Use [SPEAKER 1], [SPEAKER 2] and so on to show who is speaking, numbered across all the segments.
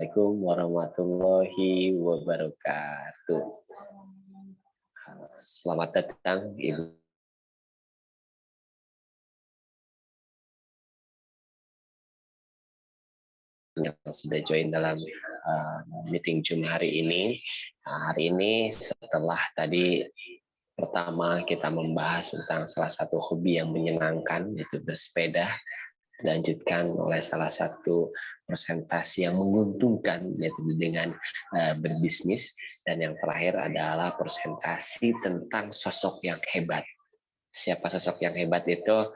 [SPEAKER 1] Assalamualaikum warahmatullahi wabarakatuh. Selamat datang Ibu yang sudah join dalam meeting Zoom hari ini. Hari ini setelah tadi pertama kita membahas tentang salah satu hobi yang menyenangkan, yaitu bersepeda, dilanjutkan oleh salah satu presentasi yang menguntungkan, yaitu dengan berbisnis, dan yang terakhir adalah presentasi tentang sosok yang hebat. Siapa sosok yang hebat itu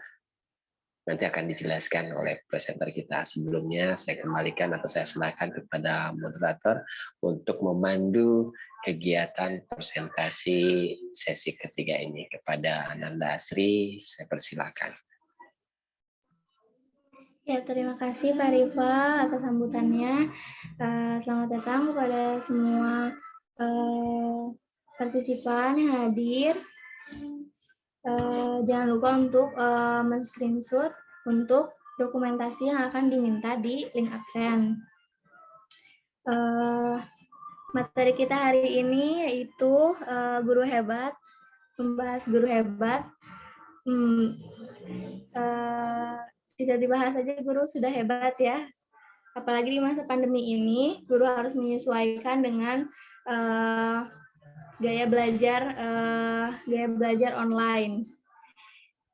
[SPEAKER 1] nanti akan dijelaskan oleh presenter kita. Sebelumnya saya kembalikan atau saya serahkan kepada moderator untuk memandu kegiatan presentasi sesi ketiga ini. Kepada Ananda Asri, saya persilakan.
[SPEAKER 2] Ya, terima kasih Pak Rifa atas sambutannya. Selamat datang kepada semua partisipan yang hadir. Jangan lupa untuk men-screenshot untuk dokumentasi yang akan diminta di link absen. Materi kita hari ini yaitu guru hebat, membahas guru hebat. Tidak dibahas saja guru sudah hebat ya. Apalagi di masa pandemi ini, guru harus menyesuaikan dengan gaya belajar online.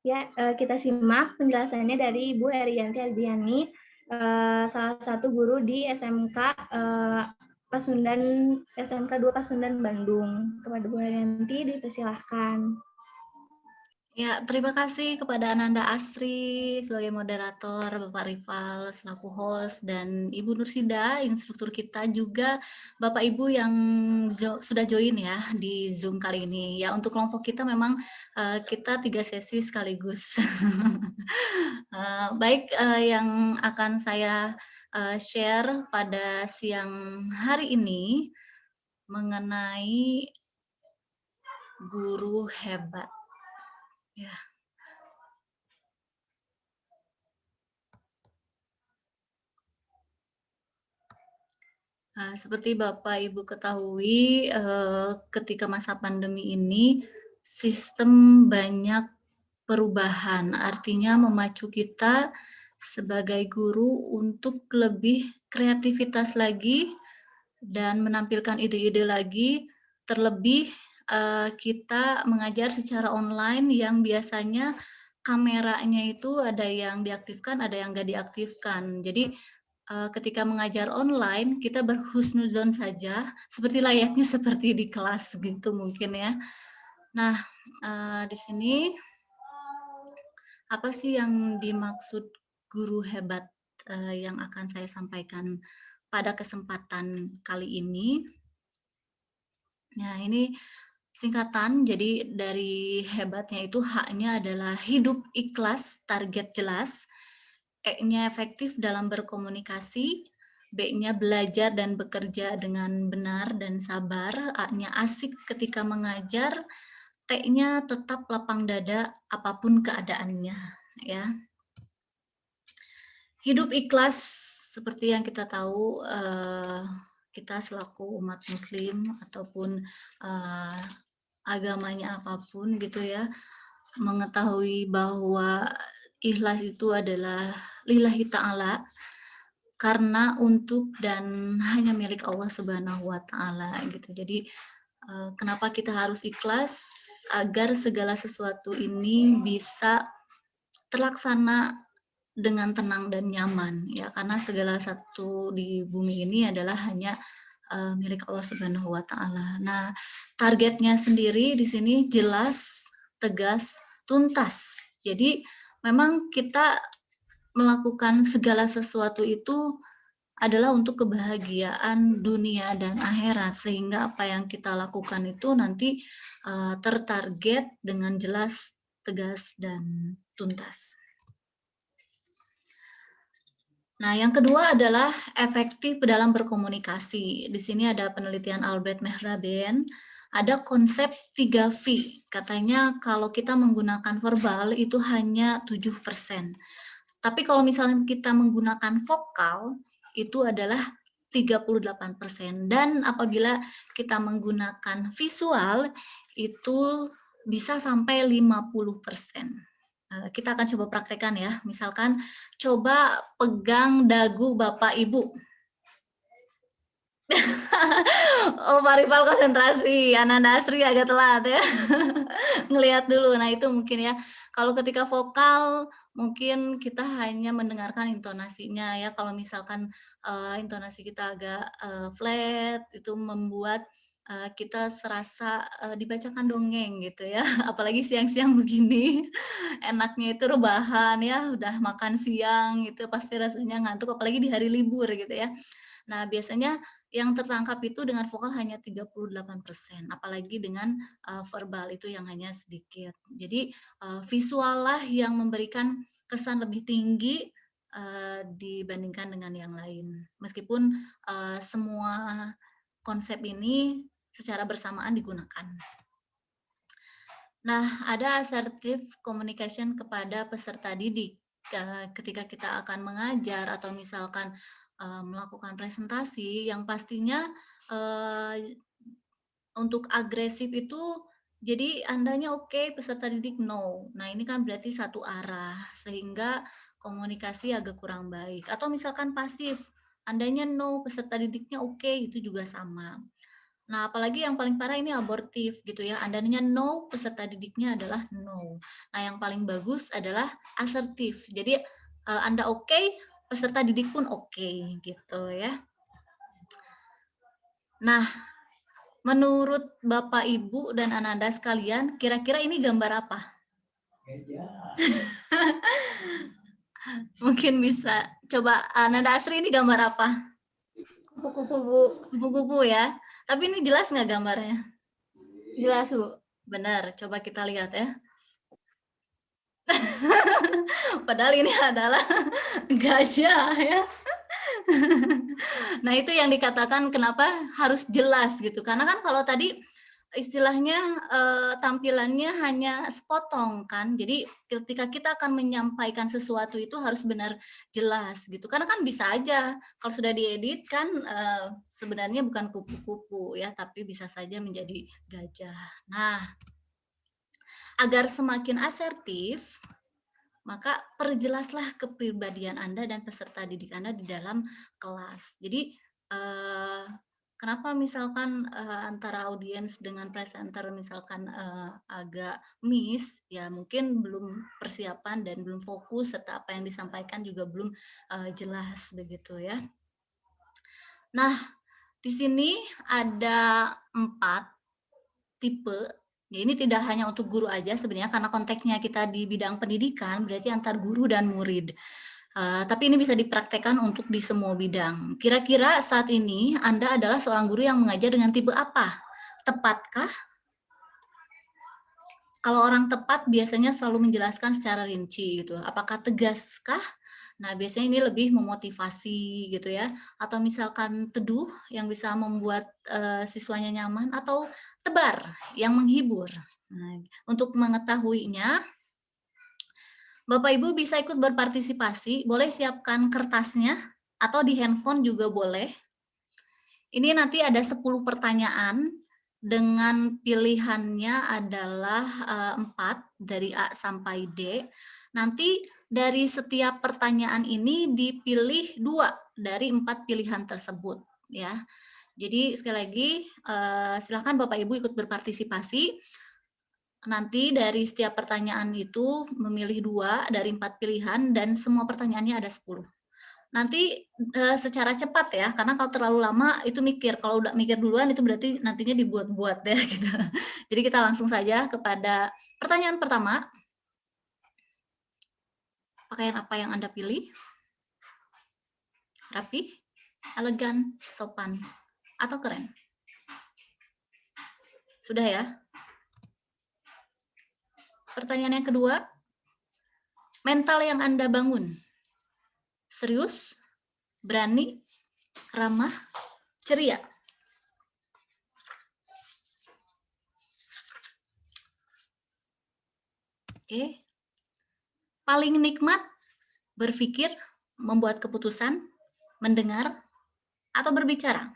[SPEAKER 2] Ya, kita simak penjelasannya dari Ibu Herianti Ardiani, salah satu guru di SMK Pasundan, SMK 2 Pasundan Bandung. Kepada Bu Herianti dipersilahkan.
[SPEAKER 3] Ya, terima kasih kepada Ananda Asri sebagai moderator, Bapak Rival selaku host, dan Ibu Nursida, instruktur kita, juga Bapak Ibu yang sudah join ya di Zoom kali ini. Ya, untuk kelompok kita memang kita 3 sesi sekaligus. Baik, yang akan saya share pada siang hari ini mengenai guru hebat. Ya. Seperti Bapak Ibu ketahui, ketika masa pandemi ini sistem banyak perubahan, artinya memacu kita sebagai guru untuk lebih kreativitas lagi dan menampilkan ide-ide lagi, terlebih kita mengajar secara online yang biasanya kameranya itu ada yang diaktifkan, ada yang nggak diaktifkan. Jadi ketika mengajar online, kita berhusnuzon saja, seperti layaknya seperti di kelas gitu mungkin ya. Nah, di sini apa sih yang dimaksud guru hebat yang akan saya sampaikan pada kesempatan kali ini? Nah, ini singkatan, jadi dari hebatnya itu H-nya adalah hidup ikhlas, target jelas, E-nya efektif dalam berkomunikasi, B-nya belajar dan bekerja dengan benar dan sabar, A-nya asik ketika mengajar, T-nya tetap lapang dada apapun keadaannya, ya. Hidup ikhlas seperti yang kita tahu, kita selaku umat muslim ataupun agamanya apapun gitu ya, mengetahui bahwa ikhlas itu adalah lillahi ta'ala, karena untuk dan hanya milik Allah Subhanahu wa Ta'ala gitu. Jadi kenapa kita harus ikhlas? Agar segala sesuatu ini bisa terlaksana dengan tenang dan nyaman ya, karena segala satu di bumi ini adalah hanya milik Allah Subhanahu wa Ta'ala. Nah, targetnya sendiri di sini jelas, tegas, tuntas. Jadi memang kita melakukan segala sesuatu itu adalah untuk kebahagiaan dunia dan akhirat, sehingga apa yang kita lakukan itu nanti tertarget dengan jelas, tegas, dan tuntas. Nah, yang kedua adalah efektif dalam berkomunikasi. Di sini ada penelitian Albert Mehrabian, ada konsep 3V. Katanya kalau kita menggunakan verbal itu hanya 7%. Tapi kalau misalnya kita menggunakan vokal, itu adalah 38%. Dan apabila kita menggunakan visual itu bisa sampai 50%. Kita akan coba praktekkan ya. Misalkan coba pegang dagu Bapak Ibu. Oh, Pak Rival konsentrasi, Ananda Asri agak telat ya. Ngelihat dulu. Nah, itu mungkin ya. Kalau ketika vokal mungkin kita hanya mendengarkan intonasinya ya. Kalau misalkan intonasi kita agak flat, itu membuat kita serasa dibacakan dongeng gitu ya. Apalagi siang-siang begini. Enaknya itu rebahan ya, udah makan siang gitu pasti rasanya ngantuk apalagi di hari libur gitu ya. Nah, biasanya yang tertangkap itu dengan vokal hanya 38%, apalagi dengan verbal itu yang hanya sedikit. Jadi visual lah yang memberikan kesan lebih tinggi dibandingkan dengan yang lain. Meskipun semua konsep ini secara bersamaan digunakan. Nah, ada assertive communication kepada peserta didik. Ketika kita akan mengajar atau misalkan melakukan presentasi, yang pastinya untuk agresif itu jadi Andanya oke, peserta didik no. Nah, ini kan berarti satu arah, sehingga komunikasi agak kurang baik. Atau misalkan pasif, Andanya no, peserta didiknya oke, itu juga sama. Nah, apalagi yang paling parah ini abortif gitu ya. Andanya no, peserta didiknya adalah no. Nah, yang paling bagus adalah asertif. Jadi Anda oke, peserta didik pun oke gitu ya. Nah, menurut Bapak, Ibu, dan Ananda sekalian, kira-kira ini gambar apa? Mungkin bisa. Coba Ananda Asri, ini gambar apa?
[SPEAKER 2] Kupu-kupu, Bu.
[SPEAKER 3] Kupu-kupu ya. Tapi ini jelas nggak gambarnya?
[SPEAKER 2] Jelas, Bu.
[SPEAKER 3] Benar, coba kita lihat ya. Padahal ini adalah gajah ya. Nah, itu yang dikatakan kenapa harus jelas gitu. Karena kan kalau tadi istilahnya tampilannya hanya sepotong kan. Jadi ketika kita akan menyampaikan sesuatu itu harus benar jelas gitu. Karena kan bisa aja kalau sudah diedit kan sebenarnya bukan kupu-kupu ya, tapi bisa saja menjadi gajah. Nah, agar semakin asertif, maka perjelaslah kepribadian Anda dan peserta didik Anda di dalam kelas. Jadi kenapa misalkan antara audiens dengan presenter misalkan agak miss, ya mungkin belum persiapan dan belum fokus serta apa yang disampaikan juga belum jelas begitu ya. Nah, di sini ada 4 tipe. Ya, ini tidak hanya untuk guru aja sebenarnya karena konteksnya kita di bidang pendidikan berarti antar guru dan murid. Tapi ini bisa dipraktekkan untuk di semua bidang. Kira-kira saat ini Anda adalah seorang guru yang mengajar dengan tipe apa? Tepatkah? Kalau orang tepat biasanya selalu menjelaskan secara rinci gitu. Apakah tegaskah? Nah, biasanya ini lebih memotivasi gitu ya. Atau misalkan teduh yang bisa membuat siswanya nyaman, atau tebar yang menghibur. Nah, untuk mengetahuinya, Bapak Ibu bisa ikut berpartisipasi, boleh siapkan kertasnya atau di handphone juga boleh. Ini nanti ada 10 pertanyaan dengan pilihannya adalah 4 dari A sampai D. Nanti dari setiap pertanyaan ini dipilih 2 dari 4 pilihan tersebut ya. Jadi sekali lagi silakan Bapak Ibu ikut berpartisipasi. Nanti dari setiap pertanyaan itu memilih 2 dari 4 pilihan dan semua pertanyaannya ada 10. Nanti secara cepat ya, karena kalau terlalu lama itu mikir. Kalau udah mikir duluan itu berarti nantinya dibuat-buat ya gitu. Jadi kita langsung saja kepada pertanyaan pertama. Pakaian apa yang Anda pilih? Rapi, elegan, sopan, atau keren? Sudah ya? Pertanyaan yang kedua, mental yang Anda bangun. Serius, berani, ramah, ceria. Oke. Paling nikmat berpikir, membuat keputusan, mendengar, atau berbicara?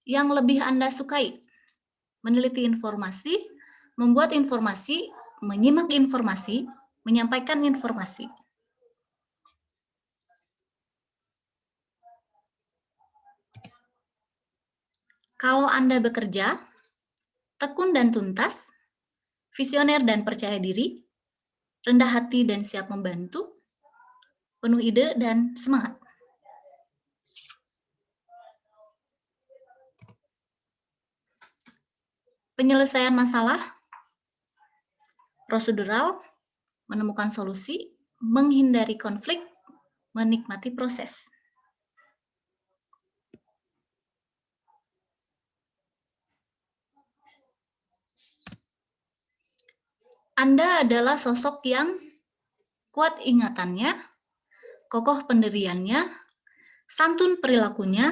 [SPEAKER 3] Yang lebih Anda sukai? Meneliti informasi, membuat informasi, menyimak informasi, menyampaikan informasi. Kalau Anda bekerja, tekun dan tuntas, visioner dan percaya diri, rendah hati dan siap membantu, penuh ide dan semangat. Penyelesaian masalah, prosedural, menemukan solusi, menghindari konflik, menikmati proses. Anda adalah sosok yang kuat ingatannya, kokoh pendiriannya, santun perilakunya,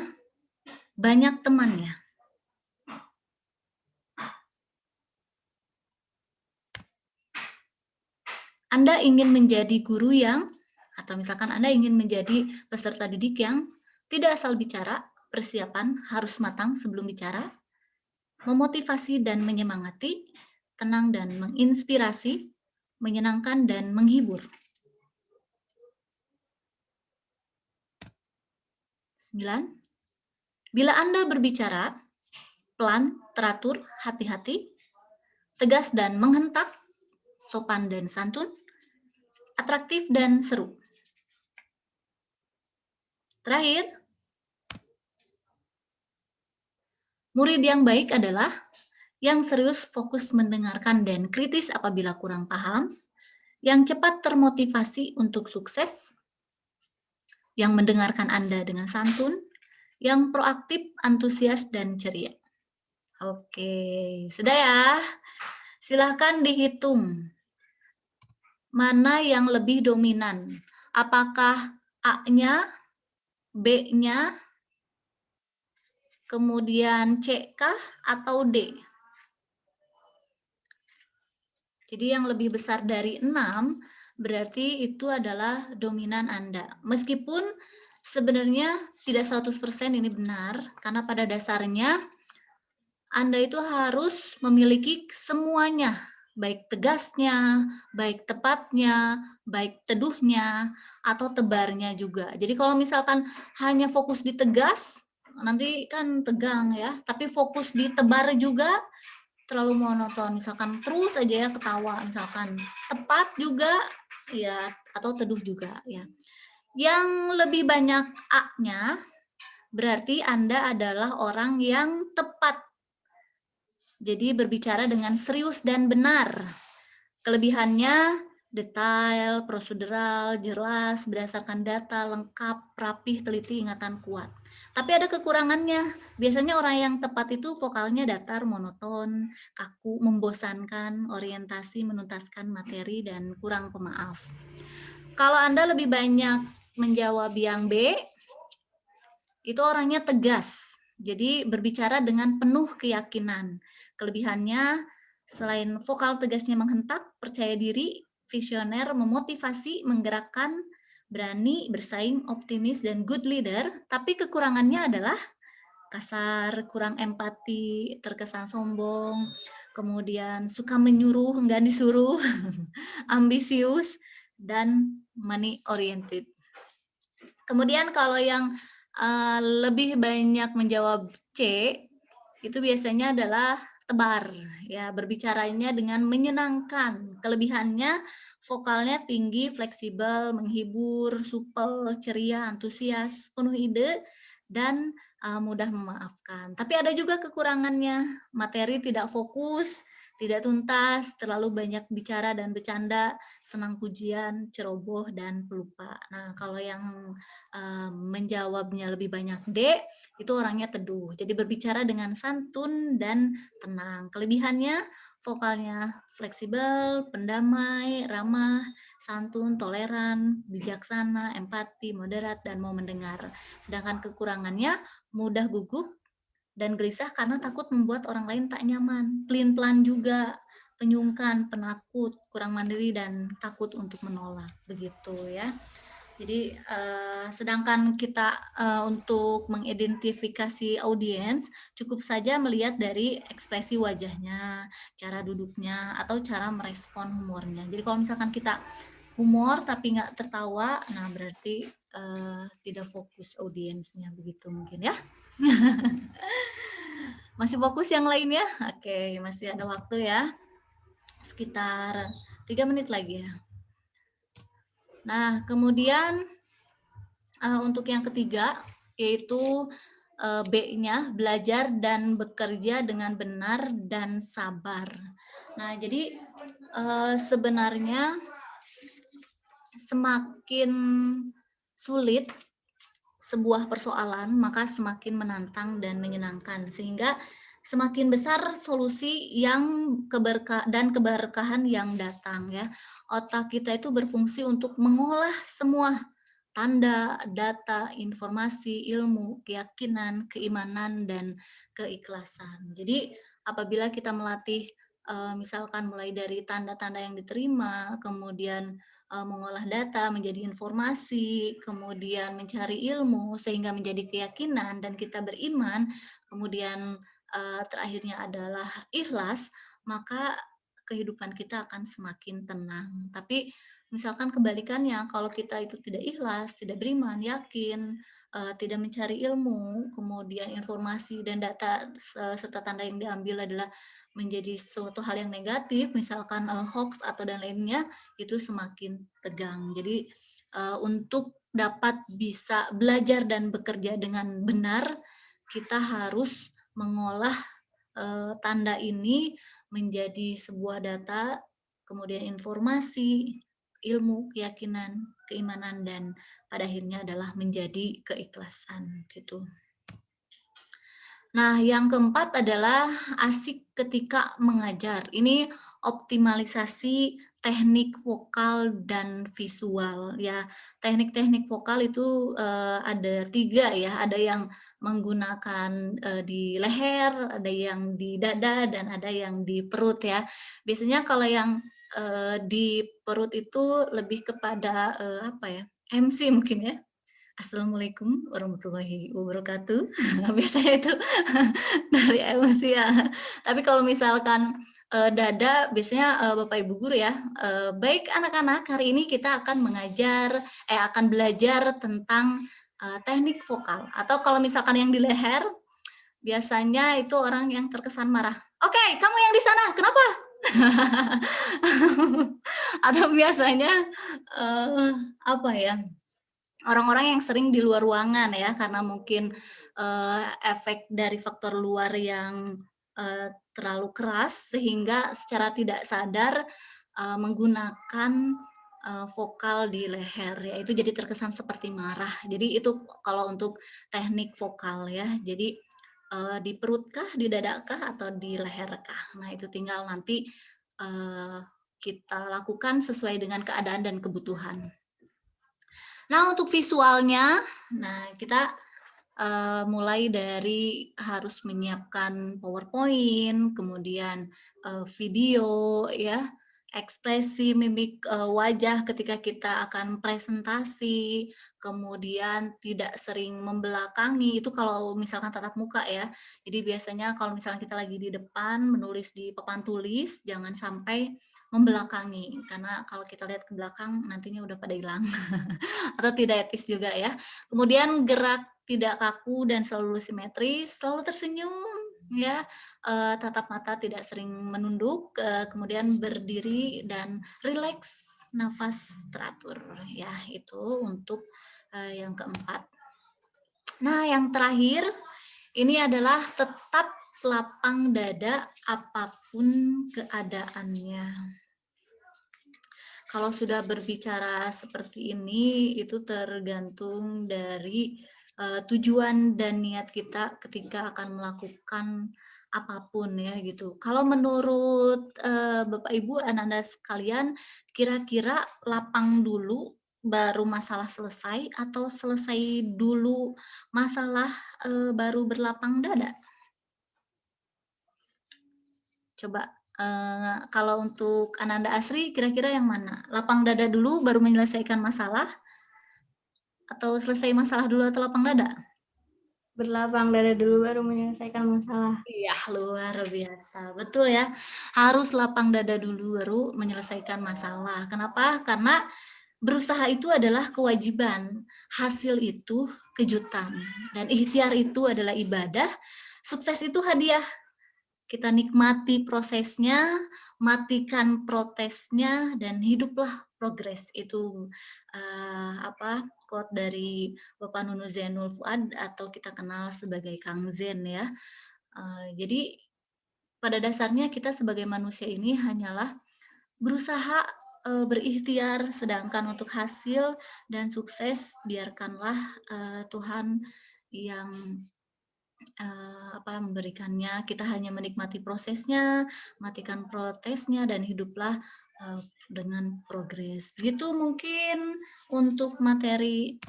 [SPEAKER 3] banyak temannya. Anda ingin menjadi guru yang, atau misalkan Anda ingin menjadi peserta didik yang tidak asal bicara, persiapan harus matang sebelum bicara, memotivasi dan menyemangati, tenang dan menginspirasi, menyenangkan dan menghibur. 9. Bila Anda berbicara, pelan, teratur, hati-hati, tegas dan menghentak, sopan dan santun, atraktif dan seru. Terakhir, murid yang baik adalah yang serius, fokus mendengarkan dan kritis apabila kurang paham, yang cepat termotivasi untuk sukses, yang mendengarkan Anda dengan santun, yang proaktif, antusias, dan ceria. Oke, sudah ya. Silahkan dihitung. Mana yang lebih dominan? Apakah A-nya, B-nya, kemudian C kah atau D? Jadi yang lebih besar dari 6 berarti itu adalah dominan Anda. Meskipun sebenarnya tidak 100% ini benar, karena pada dasarnya Anda itu harus memiliki semuanya, baik tegasnya, baik tepatnya, baik teduhnya, atau tebarnya juga. Jadi kalau misalkan hanya fokus di tegas, nanti kan tegang ya, tapi fokus di tebar juga terlalu monoton, misalkan terus aja ya ketawa, misalkan tepat juga ya, atau teduh juga ya. Yang lebih banyak A-nya berarti Anda adalah orang yang tepat. Jadi berbicara dengan serius dan benar. Kelebihannya detail, prosedural, jelas, berdasarkan data, lengkap, rapih, teliti, ingatan kuat. Tapi ada kekurangannya. Biasanya orang yang tepat itu vokalnya datar, monoton, kaku, membosankan, orientasi, menuntaskan materi, dan kurang pemaaf. Kalau Anda lebih banyak menjawab yang B, itu orangnya tegas. Jadi berbicara dengan penuh keyakinan. Kelebihannya selain vokal tegasnya menghentak, percaya diri, visioner, memotivasi, menggerakkan, berani, bersaing, optimis, dan good leader. Tapi kekurangannya adalah kasar, kurang empati, terkesan sombong, kemudian suka menyuruh, enggak disuruh, ambisius, dan money oriented. Kemudian kalau yang lebih banyak menjawab C, itu biasanya adalah tebar, ya, berbicaranya dengan menyenangkan. Kelebihannya vokalnya tinggi, fleksibel, menghibur, supel, ceria, antusias, penuh ide, dan mudah memaafkan. Tapi ada juga kekurangannya, materi tidak fokus, tidak tuntas, terlalu banyak bicara dan bercanda, senang pujian, ceroboh, dan pelupa. Nah, kalau yang menjawabnya lebih banyak D, itu orangnya teduh. Jadi berbicara dengan santun dan tenang. Kelebihannya vokalnya fleksibel, pendamai, ramah, santun, toleran, bijaksana, empati, moderat, dan mau mendengar. Sedangkan kekurangannya mudah gugup dan gelisah karena takut membuat orang lain tak nyaman. Pelin-pelan juga, penyungkan, penakut, kurang mandiri, dan takut untuk menolak. Begitu ya. Jadi sedangkan kita untuk mengidentifikasi audiens cukup saja melihat dari ekspresi wajahnya, cara duduknya, atau cara merespon humornya. Jadi kalau misalkan kita humor tapi nggak tertawa, nah berarti tidak fokus audiensnya, begitu mungkin ya. Masih fokus yang lainnya? Oke, masih ada waktu ya. Sekitar 3 menit lagi ya. Nah, kemudian untuk yang ketiga, yaitu B-nya, belajar dan bekerja dengan benar dan sabar. Nah, jadi sebenarnya semakin sulit sebuah persoalan, maka semakin menantang dan menyenangkan, sehingga semakin besar solusi yang keberkahan yang datang ya. Otak kita itu berfungsi untuk mengolah semua tanda, data, informasi, ilmu, keyakinan, keimanan, dan keikhlasan. Jadi apabila kita melatih misalkan mulai dari tanda-tanda yang diterima, kemudian mengolah data menjadi informasi, kemudian mencari ilmu sehingga menjadi keyakinan dan kita beriman, kemudian terakhirnya adalah ikhlas, maka kehidupan kita akan semakin tenang. Tapi misalkan kebalikannya, kalau kita itu tidak ikhlas, tidak beriman, yakin, tidak mencari ilmu, kemudian informasi dan data serta tanda yang diambil adalah menjadi suatu hal yang negatif, misalkan hoax atau dan lainnya, itu semakin tegang. Jadi untuk dapat bisa belajar dan bekerja dengan benar, kita harus mengolah tanda ini menjadi sebuah data, kemudian informasi, ilmu, keyakinan, keimanan, dan pada akhirnya adalah menjadi keikhlasan gitu. Nah, yang keempat adalah asik ketika mengajar. Ini optimalisasi teknik vokal dan visual ya. Teknik-teknik vokal itu ada 3 ya. Ada yang menggunakan di leher, ada yang di dada, dan ada yang di perut ya. Biasanya kalau yang di perut itu lebih kepada apa ya? MC mungkin ya. Assalamualaikum warahmatullahi wabarakatuh. Biasanya itu dari MC ya. Tapi kalau misalkan dada, biasanya Bapak Ibu guru ya. Baik anak-anak, hari ini kita akan akan belajar tentang teknik vokal. Atau kalau misalkan yang di leher, biasanya itu orang yang terkesan marah. Oke, kamu yang di sana, kenapa? Atau biasanya apa ya? Orang-orang yang sering di luar ruangan ya, karena mungkin efek dari faktor luar yang terlalu keras sehingga secara tidak sadar menggunakan vokal di leher ya, itu jadi terkesan seperti marah. Jadi itu kalau untuk teknik vokal ya. Jadi di perutkah, di dadakah, atau di leherkah? Nah, itu tinggal nanti kita lakukan sesuai dengan keadaan dan kebutuhan. Nah, untuk visualnya, kita mulai dari harus menyiapkan PowerPoint, kemudian video ya, ekspresi mimik wajah ketika kita akan presentasi, kemudian tidak sering membelakangi, itu kalau misalkan tatap muka ya. Jadi biasanya kalau misalkan kita lagi di depan menulis di papan tulis, jangan sampai membelakangi, karena kalau kita lihat ke belakang nantinya udah pada hilang atau tidak etis juga ya. Kemudian gerak tidak kaku dan selalu simetris, selalu tersenyum ya, tatap mata tidak sering menunduk, kemudian berdiri dan rileks, nafas teratur ya. Itu untuk yang keempat. Nah, yang terakhir ini adalah tetap lapang dada apapun keadaannya. Kalau sudah berbicara seperti ini, itu tergantung dari tujuan dan niat kita ketika akan melakukan apapun ya gitu. Kalau menurut Bapak Ibu anak-anak sekalian, kira-kira lapang dulu baru masalah selesai atau selesai dulu masalah baru berlapang dada? Coba kalau untuk Ananda Asri kira-kira yang mana? Lapang dada dulu baru menyelesaikan masalah Atau selesai masalah dulu atau lapang dada?
[SPEAKER 2] Berlapang dada dulu baru menyelesaikan masalah.
[SPEAKER 3] Iya, luar biasa. Betul ya. Harus lapang dada dulu baru menyelesaikan masalah. Kenapa? Karena berusaha itu adalah kewajiban. Hasil itu kejutan. Dan ikhtiar itu adalah ibadah. Sukses itu hadiah. Kita nikmati prosesnya, matikan protesnya, dan hiduplah progres. Itu quote dari Bapak Nunu Zainul Fuad atau kita kenal sebagai Kang Zen ya. Jadi pada dasarnya kita sebagai manusia ini hanyalah berusaha berikhtiar, sedangkan untuk hasil dan sukses biarkanlah Tuhan yang memberikannya. Kita hanya menikmati prosesnya, matikan protesnya, dan hiduplah dengan progres. Begitu mungkin untuk materi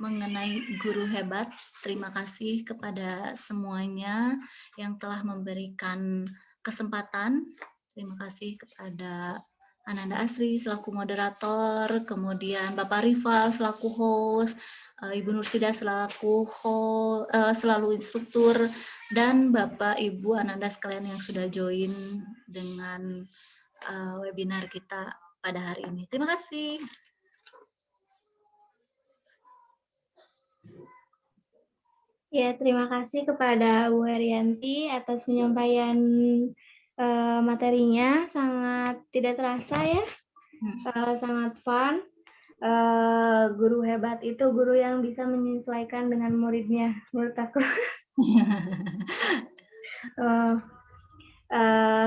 [SPEAKER 3] mengenai guru hebat. Terima kasih kepada semuanya yang telah memberikan kesempatan. Terima kasih kepada Ananda Asri selaku moderator, kemudian Bapak Rival selaku host, Ibu Nursida selaku selalu instruktur, dan Bapak Ibu Ananda sekalian yang sudah join dengan webinar kita pada hari ini. Terima kasih.
[SPEAKER 2] Ya, terima kasih kepada Bu Herianti atas penyampaian materinya. Sangat tidak terasa ya, sangat fun. Guru hebat itu guru yang bisa menyesuaikan dengan muridnya, menurut aku.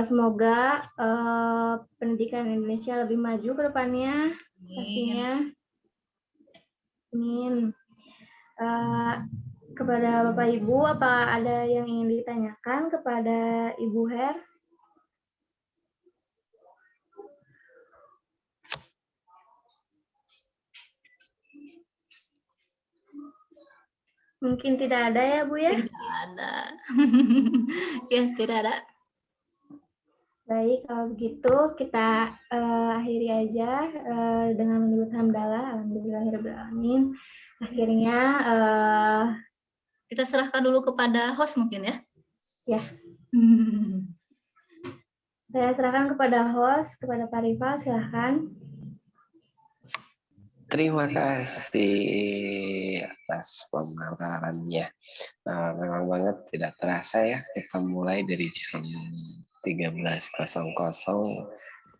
[SPEAKER 2] Semoga pendidikan Indonesia lebih maju ke depannya, pastinya. Amin. Kepada Bapak Ibu, apa ada yang ingin ditanyakan kepada Ibu Her? Mungkin tidak ada ya, Bu ya?
[SPEAKER 3] Tidak ada. Ya, tidak ada.
[SPEAKER 2] Baik, kalau begitu kita akhiri aja dengan menyebut hamdalah, alhamdulillahirrahmanirrahim. Akhirnya
[SPEAKER 3] kita serahkan dulu kepada host mungkin ya.
[SPEAKER 2] Ya. Saya serahkan kepada host, kepada Pak Rival, silahkan.
[SPEAKER 1] Terima kasih atas pemaparannya. Memang banget tidak terasa ya, kita mulai dari jam 13.00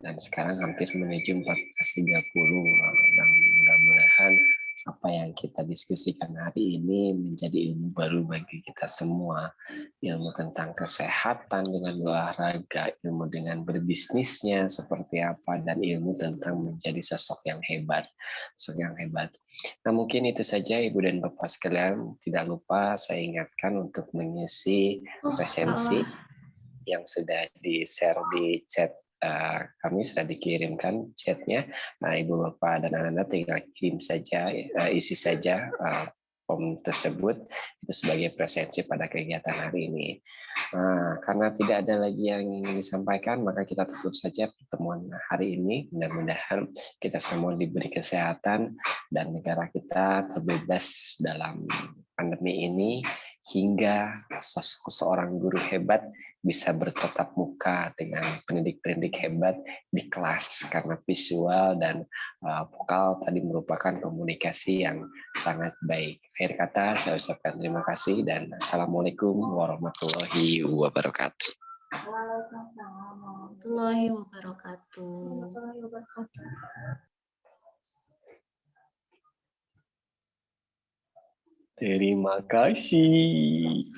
[SPEAKER 1] dan sekarang hampir menuju 14.30. Dan mudah-mudahan apa yang kita diskusikan hari ini menjadi ilmu baru bagi kita semua. Ilmu tentang kesehatan dengan olahraga, ilmu dengan berbisnisnya seperti apa, dan ilmu tentang menjadi sosok yang hebat. Sosok yang hebat. Nah, mungkin itu saja Ibu dan Bapak sekalian. Tidak lupa saya ingatkan untuk mengisi presensi yang sudah di-share di chat kami, sudah dikirimkan chatnya. Nah, Ibu Bapak dan anak-anak tinggal kirim saja, isi saja form tersebut itu sebagai presensi pada kegiatan hari ini. Karena tidak ada lagi yang ingin disampaikan, maka kita tutup saja pertemuan hari ini. Mudah-mudahan kita semua diberi kesehatan dan negara kita terbebas dalam pandemi ini, hingga sosok seorang guru hebat bisa bertatap muka dengan pendidik-pendidik hebat di kelas, karena visual dan vokal tadi merupakan komunikasi yang sangat baik. Akhir kata saya ucapkan terima kasih dan assalamualaikum warahmatullahi wabarakatuh.
[SPEAKER 3] Waalaikumsalam warahmatullahi wabarakatuh.
[SPEAKER 1] Terima kasih.